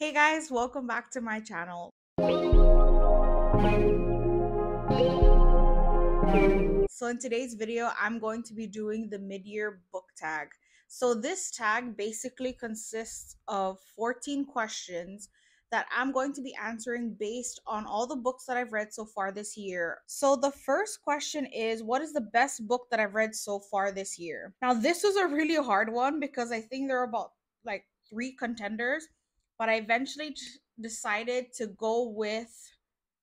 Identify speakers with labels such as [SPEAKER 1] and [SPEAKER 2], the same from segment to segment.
[SPEAKER 1] Hey guys, welcome back to my channel. So in today's video, I'm going to be doing the mid-year book tag. So this tag basically consists of 14 questions that I'm going to be answering based on all the books that I've read so far this year. So the first question is, what is the best book that I've read so far this year? Now this was a really hard one because I think there are about like 3 contenders, but I eventually decided to go with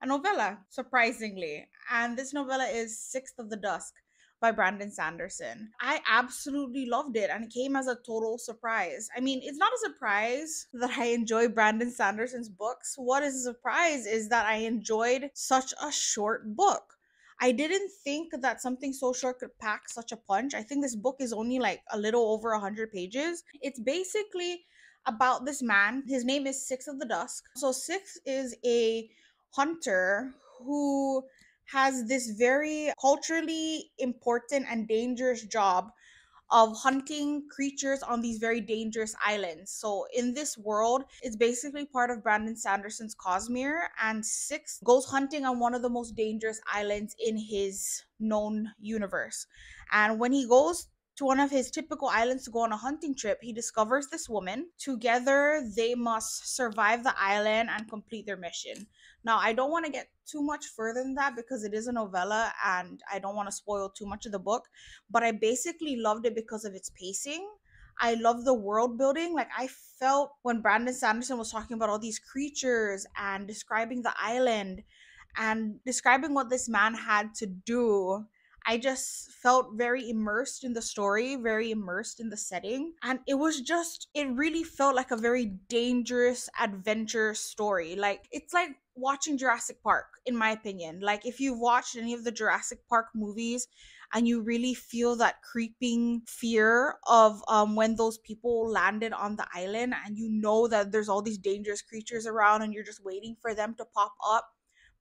[SPEAKER 1] a novella, surprisingly. And this novella is Sixth of the Dusk by Brandon Sanderson. I absolutely loved it and it came as a total surprise. I mean, it's not a surprise that I enjoy Brandon Sanderson's books. What is a surprise is that I enjoyed such a short book. I didn't think that something so short could pack such a punch. I think this book is only like a little over 100 pages. It's basically about this man. His name is Six of the Dusk. So Six is a hunter who has this very culturally important and dangerous job of hunting creatures on these very dangerous islands. So in this world, it's basically part of Brandon Sanderson's Cosmere, and Six goes hunting on one of the most dangerous islands in his known universe. And when he goes to one of his typical islands to go on a hunting trip, he discovers this woman. Together, they must survive the island and complete their mission. Now, I don't want to get too much further than that because it is a novella and I don't want to spoil too much of the book, but I basically loved it because of its pacing. I love the world building. Like, I felt when Brandon Sanderson was talking about all these creatures and describing the island and describing what this man had to do, I just felt very immersed in the story, very immersed in the setting. And it really felt like a very dangerous adventure story. Like, it's like watching Jurassic Park, in my opinion. Like, if you've watched any of the Jurassic Park movies and you really feel that creeping fear of when those people landed on the island and you know that there's all these dangerous creatures around and you're just waiting for them to pop up,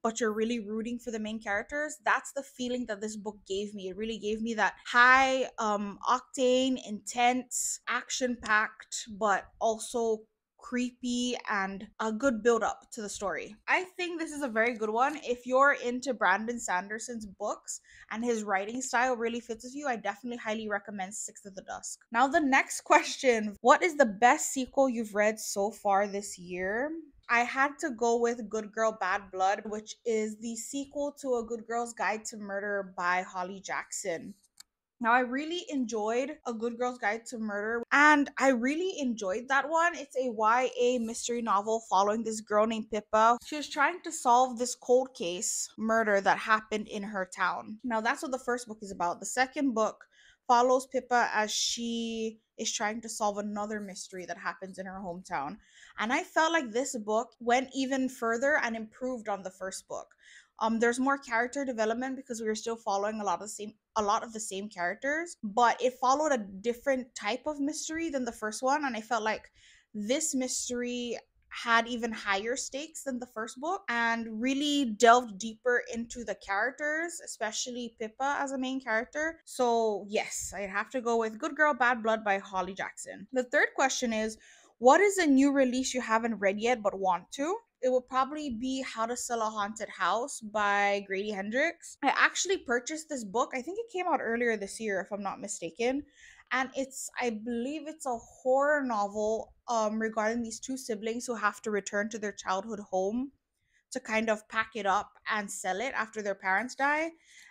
[SPEAKER 1] but you're really rooting for the main characters. That's the feeling that this book gave me. It really gave me that high octane, intense, action packed, but also creepy and a good build up to the story. I think this is a very good one. If you're into Brandon Sanderson's books and his writing style really fits with you, I definitely highly recommend Sixth of the Dusk. Now the next question, what is the best sequel you've read so far this year? I had to go with Good Girl Bad Blood, which is the sequel to A Good Girl's Guide to Murder by Holly Jackson. Now, I really enjoyed A Good Girl's Guide to Murder, and I really enjoyed that one. It's a YA mystery novel following this girl named Pippa. She was trying to solve this cold case murder that happened in her town. Now, that's what the first book is about. The second book follows Pippa as she is trying to solve another mystery that happens in her hometown. And I felt like this book went even further and improved on the first book. There's more character development because we were still following a lot of the same characters, but it followed a different type of mystery than the first one, and I felt like this mystery had even higher stakes than the first book and really delved deeper into the characters, especially Pippa as a main character. So yes, I have to go with Good Girl Bad Blood by Holly Jackson. The third question is, what is a new release you haven't read yet but want to? It will probably be How to Sell a Haunted House by Grady Hendrix. I actually purchased this book. I think it came out earlier this year, if I'm not mistaken. And I believe it's a horror novel regarding these two siblings who have to return to their childhood home to kind of pack it up and sell it after their parents die.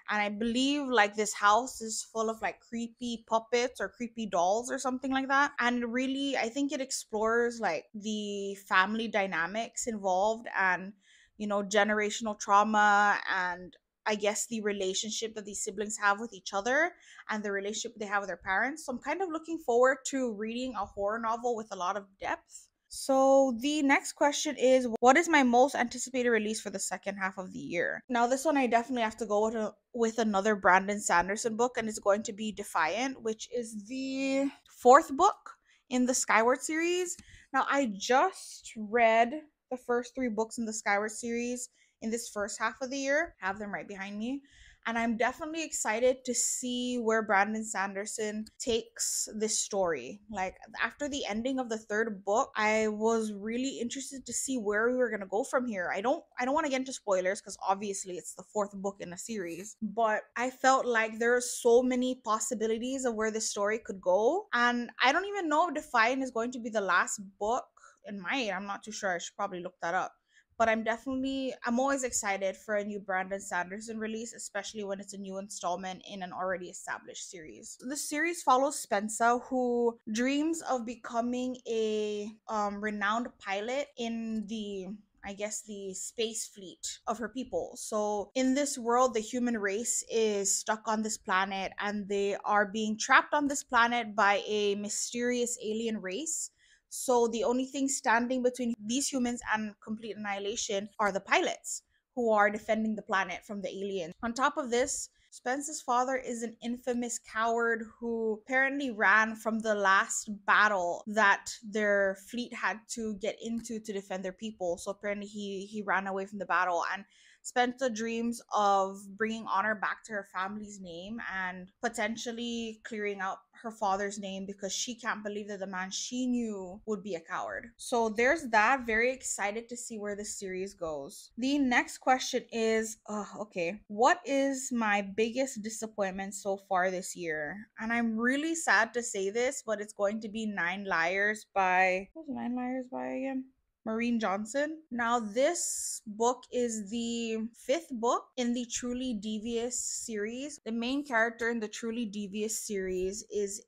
[SPEAKER 1] And I believe like this house is full of like creepy puppets or creepy dolls or something like that. And really, I think it explores like the family dynamics involved and, generational trauma and I guess the relationship that these siblings have with each other and the relationship they have with their parents. So I'm kind of looking forward to reading a horror novel with a lot of depth. So the next question is, what is my most anticipated release for the second half of the year? Now this one I definitely have to go with another Brandon Sanderson book, and it's going to be Defiant, which is the fourth book in the Skyward series. Now I just read the first 3 books in the Skyward series in this first half of the year. I have them right behind me. And I'm definitely excited to see where Brandon Sanderson takes this story. Like after the ending of the third book, I was really interested to see where we were gonna go from here. I don't want to get into spoilers because obviously it's the fourth book in a series, but I felt like there are so many possibilities of where this story could go. And I don't even know if Defiant is going to be the last book. In my, I'm not too sure. I should probably look that up, but I'm always excited for a new Brandon Sanderson release, especially when it's a new installment in an already established series. The series follows Spencer, who dreams of becoming a renowned pilot in the, I guess, the space fleet of her people. So in this world, the human race is stuck on this planet and they are being trapped on this planet by a mysterious alien race. So the only thing standing between these humans and complete annihilation are the pilots who are defending the planet from the aliens. On top of this, Spence's father is an infamous coward who apparently ran from the last battle that their fleet had to get into to defend their people. So apparently he ran away from the battle, and Spencer dreams of bringing honor back to her family's name and potentially clearing out her father's name because she can't believe that the man she knew would be a coward. So there's that. Very excited to see where the series goes. The next question is okay, what is my biggest disappointment so far this year? And I'm really sad to say this, but it's going to be Nine Liars by, what was Nine Liars by again? Maureen Johnson. Now, this book is the fifth book in the Truly Devious series. The main character in the Truly Devious series is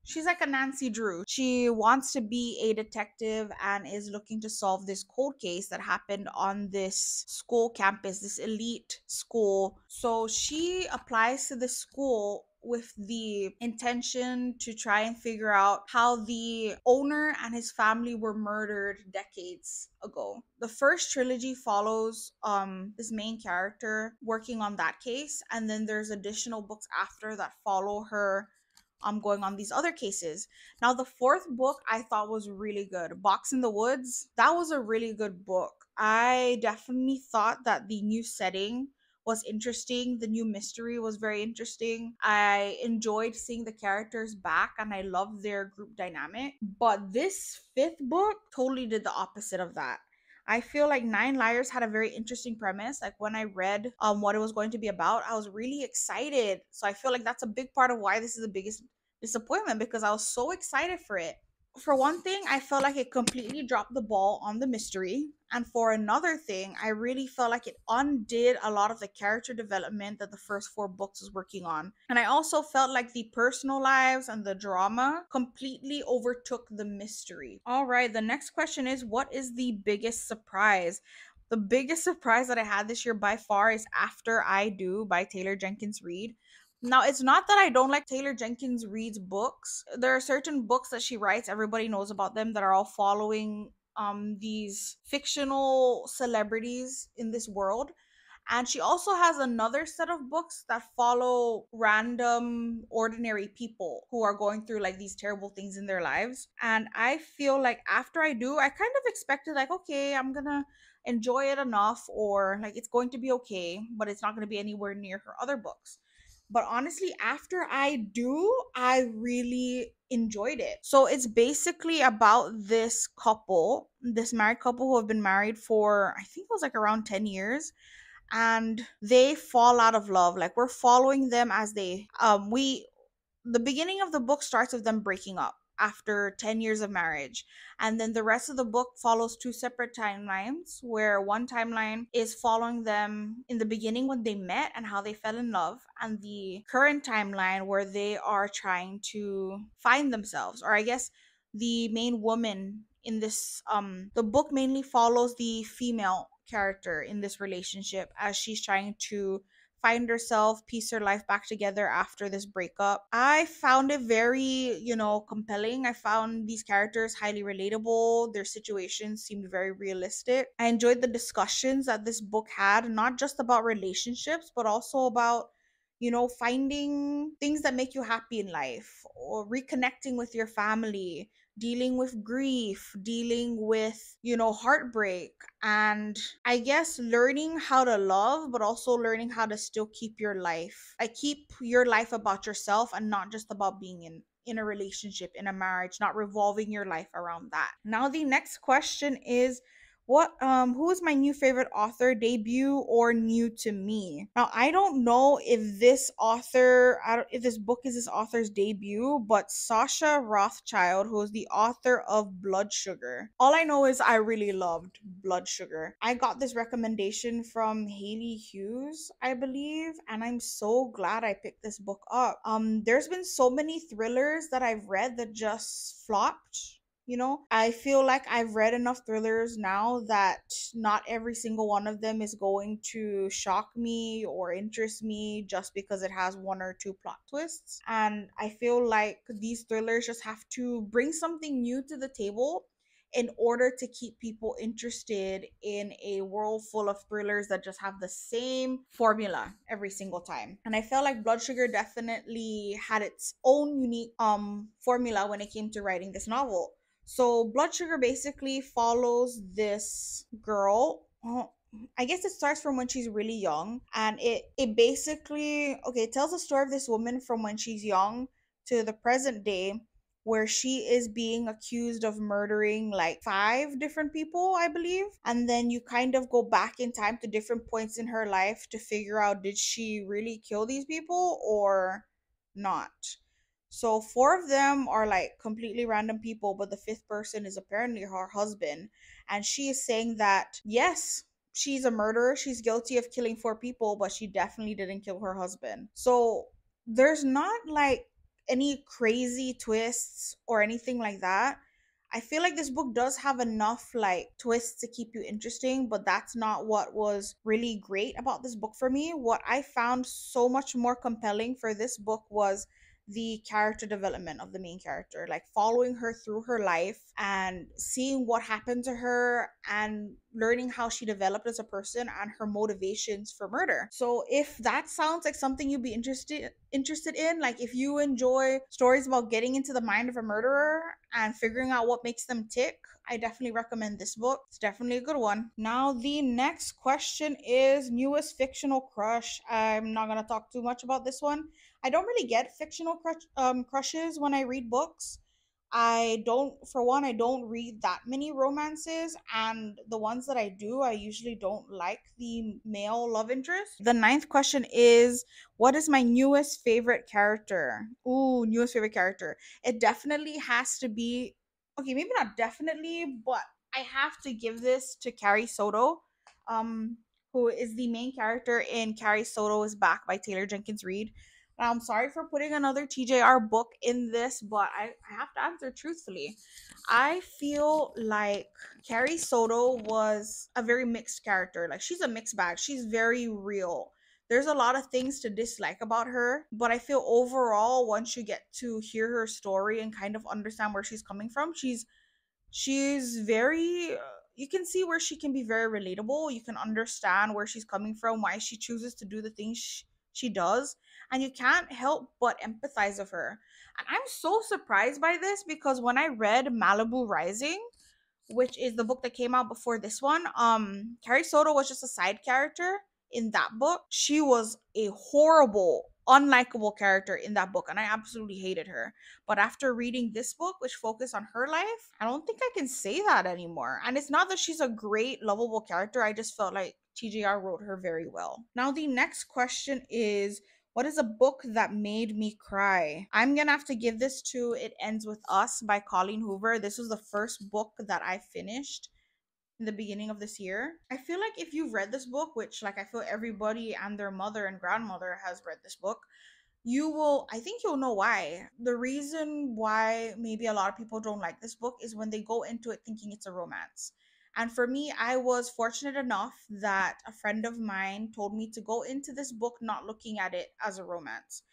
[SPEAKER 1] she's like a Nancy Drew. She wants to be a detective and is looking to solve this cold case that happened on this school campus, this elite school. So she applies to the school with the intention to try and figure out how the owner and his family were murdered decades ago. The first trilogy follows this main character working on that case, and then there's additional books after that follow her going on these other cases. Now the fourth book I thought was really good. Box in the Woods. That was a really good book. I definitely thought that the new setting was interesting. The new mystery was very interesting. I enjoyed seeing the characters back and I loved their group dynamic. But this fifth book totally did the opposite of that. I feel like Nine Liars had a very interesting premise. Like when I read what it was going to be about, I was really excited. So I feel like that's a big part of why this is the biggest disappointment, because I was so excited for it. For one thing, I felt like it completely dropped the ball on the mystery. And for another thing, I really felt like it undid a lot of the character development that the first four books was working on. And I also felt like the personal lives and the drama completely overtook the mystery. All right, the next question is, what is the biggest surprise? The biggest surprise that I had this year by far is After I Do by Taylor Jenkins Reid. Now, it's not that I don't like Taylor Jenkins Reid's books. There are certain books that she writes, everybody knows about them, that are all following these fictional celebrities in this world. And she also has another set of books that follow random ordinary people who are going through like these terrible things in their lives. And I feel like After I Do, I kind of expected like, okay, I'm gonna enjoy it enough, or like it's going to be okay, but it's not gonna be anywhere near her other books. But honestly, After I Do, I really enjoyed it. So it's basically about this couple, this married couple who have been married for, I think it was like around 10 years, and they fall out of love. Like we're following them as they we the beginning of the book starts with them breaking up after 10 years of marriage, and then the rest of the book follows two separate timelines, where one timeline is following them in the beginning when they met and how they fell in love, and the current timeline where they are trying to find themselves, or I guess the main woman in this the book mainly follows the female character in this relationship as she's trying to find herself, piece her life back together after this breakup. I found it very, compelling. I found these characters highly relatable. Their situations seemed very realistic. I enjoyed the discussions that this book had, not just about relationships, but also about finding things that make you happy in life, or reconnecting with your family, dealing with grief, dealing with, heartbreak, and I guess learning how to love, but also learning how to still keep your life. Like, keep your life about yourself and not just about being in a relationship, in a marriage, not revolving your life around that. Now the next question is, who is my new favorite author, debut or new to me? Now I don't know if this author, if this book is this author's debut, but Sasha Rothschild, who is the author of Blood Sugar. All I know is I really loved Blood Sugar. I got this recommendation from Haley Hughes, I believe, and I'm so glad I picked this book up. There's been so many thrillers that I've read that just flopped. I feel like I've read enough thrillers now that not every single one of them is going to shock me or interest me just because it has one or two plot twists. And I feel like these thrillers just have to bring something new to the table in order to keep people interested in a world full of thrillers that just have the same formula every single time. And I felt like Blood Sugar definitely had its own unique formula when it came to writing this novel. So Blood Sugar basically follows this girl. I guess it starts from when she's really young, and it basically, okay, it tells the story of this woman from when she's young to the present day, where she is being accused of murdering like five different people, I believe. And then you kind of go back in time to different points in her life to figure out, did she really kill these people or not? So four of them are like completely random people, but the fifth person is apparently her husband. And she is saying that, yes, she's a murderer. She's guilty of killing four people, but she definitely didn't kill her husband. So there's not like any crazy twists or anything like that. I feel like this book does have enough like twists to keep you interesting, but that's not what was really great about this book for me. What I found so much more compelling for this book was the character development of the main character, like following her through her life and seeing what happened to her and learning how she developed as a person and her motivations for murder. So if that sounds like something you'd be interested in, like if you enjoy stories about getting into the mind of a murderer and figuring out what makes them tick, I definitely recommend this book. It's definitely a good one. Now, the next question is newest fictional crush. I'm not gonna talk too much about this one. I don't really get fictional crushes when I read books. I don't, for one, I don't read that many romances, and the ones that I do, I usually don't like the male love interest. The ninth question is, what is my newest favorite character? Ooh, newest favorite character. It definitely has to be, okay, maybe not definitely, but I have to give this to Carrie Soto, um, who is the main character in Carrie Soto is Back by Taylor Jenkins Reid. I'm sorry for putting another TJR book in this, but I have to answer truthfully. I feel like Carrie Soto was a very mixed character. Like, she's a mixed bag. She's very real. There's a lot of things to dislike about her, but I feel overall, once you get to hear her story and kind of understand where she's coming from, she's very you can see where she can be very relatable. You can understand where she's coming from, why she chooses to do the things she does, and you can't help but empathize with her. And I'm so surprised by this because when I read Malibu Rising, which is the book that came out before this one, Carrie Soto was just a side character in that book. She was a horrible, unlikable character in that book, and I absolutely hated her. But after reading this book, which focused on her life, I don't think I can say that anymore. And it's not that she's a great, lovable character, I just felt like TJR wrote her very well. Now, the next question is, what is a book that made me cry? I'm gonna have to give this to It Ends With Us by Colleen Hoover. This was the first book that I finished in the beginning of this year. I feel like if you've read this book, which like I feel everybody and their mother and grandmother has read this book, you will, I think you'll know why. The reason why maybe a lot of people don't like this book is when they go into it thinking it's a romance. And for me, I was fortunate enough that a friend of mine told me to go into this book not looking at it as a romance.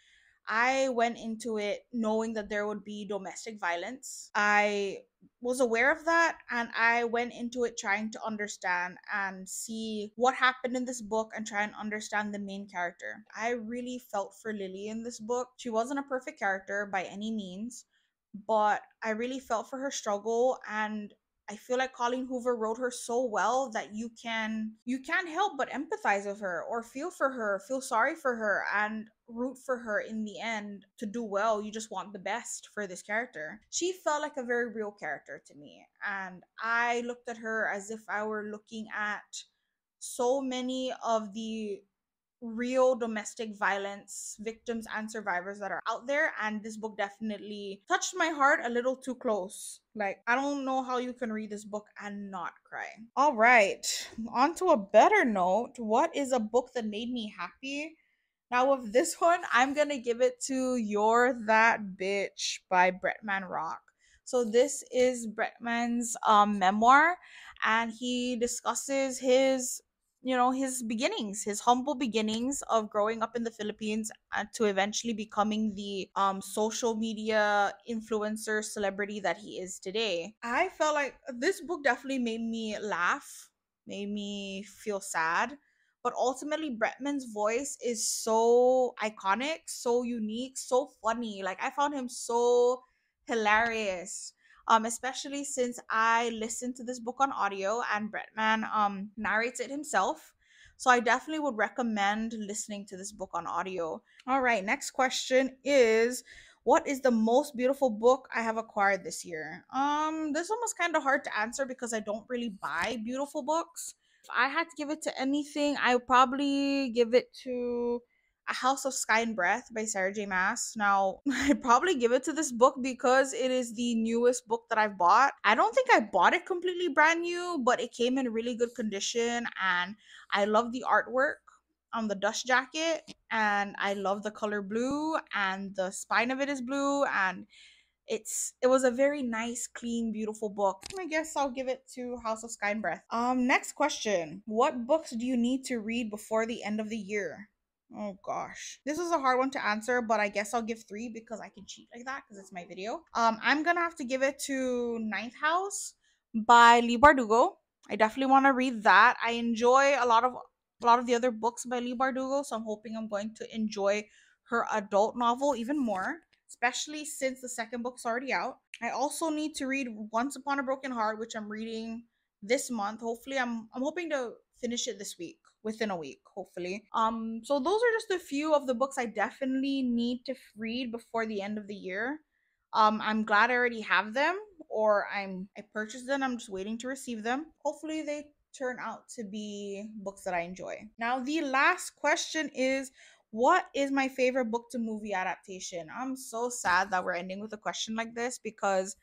[SPEAKER 1] I went into it knowing that there would be domestic violence. I was aware of that, and I went into it trying to understand and see what happened in this book and try and understand the main character. I really felt for Lily in this book. She wasn't a perfect character by any means, but I really felt for her struggle, and I feel like Colleen Hoover wrote her so well that you can't help but empathize with her or feel for her, feel sorry for her, and root for her in the end to do well. You just want the best for this character. She felt like a very real character to me, and I looked at her as if I were looking at so many of the real domestic violence victims and survivors that are out there, and this book definitely touched my heart a little too close. Like, I don't know how you can read this book and not cry. All right, on to a better note. What is a book that made me happy? Now, with this one, I'm gonna give it to You're That Bitch by Bretman Rock. So this is Bretman's memoir, and he discusses his, his beginnings, his humble beginnings of growing up in the Philippines, to eventually becoming the social media influencer celebrity that he is today. I felt like this book definitely made me laugh, made me feel sad, but ultimately Bretman's voice is so iconic, so unique, so funny. Like, I found him so hilarious. Especially since I listened to this book on audio and Bretman narrates it himself. So I definitely would recommend listening to this book on audio. All right, next question is, what is the most beautiful book I have acquired this year? This one was kind of hard to answer because I don't really buy beautiful books. If I had to give it to anything, I would probably give it to A House of Sky and Breath by Sarah J. Maas. Now, I'd probably give it to this book because it is the newest book that I've bought. I don't think I bought it completely brand new, but it came in really good condition, and I love the artwork on the dust jacket, and I love the color blue, and the spine of it is blue, and it was a very nice, clean, beautiful book. I guess I'll give it to House of Sky and Breath. Next question. What books do you need to read before the end of the year? Oh gosh. This is a hard one to answer, but I guess I'll give three because I can cheat like that because it's my video. I'm gonna have to give it to Ninth House by Lee Bardugo. I definitely want to read that. I enjoy a lot of the other books by Lee Bardugo, so I'm hoping I'm going to enjoy her adult novel even more, especially since the second book's already out. I also need to read Once Upon a Broken Heart, which I'm reading this month. Hopefully, I'm hoping to finish it this week, within a week, hopefully. So those are just a few of the books I definitely need to read before the end of the year. I'm glad I already have them, or I purchased them. I'm just waiting to receive them. Hopefully, they turn out to be books that I enjoy. Now, the last question is, what is my favorite book to movie adaptation? I'm so sad that we're ending with a question like this because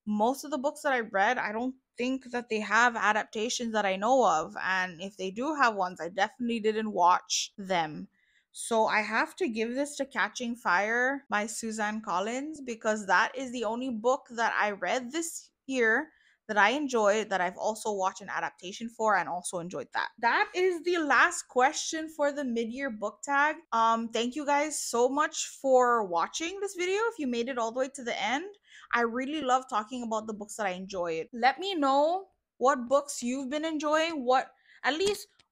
[SPEAKER 1] most of the books that I read, I don't think that they have adaptations that I know of. And if they do have ones, I definitely didn't watch them. So I have to give this to Catching Fire by Suzanne Collins because that is the only book that I read this year that I enjoyed, that I've also watched an adaptation for and also enjoyed that. That is the last question for the mid-year book tag. Thank you guys so much for watching this video. If you made it all the way to the end, I really love talking about the books that I enjoyed. Let me know what books you've been enjoying. What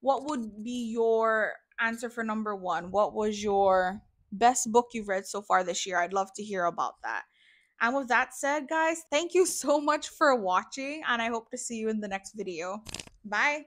[SPEAKER 1] would be your answer for number one? What was your best book you've read so far this year? I'd love to hear about that. And with that said, guys, thank you so much for watching, and I hope to see you in the next video. Bye.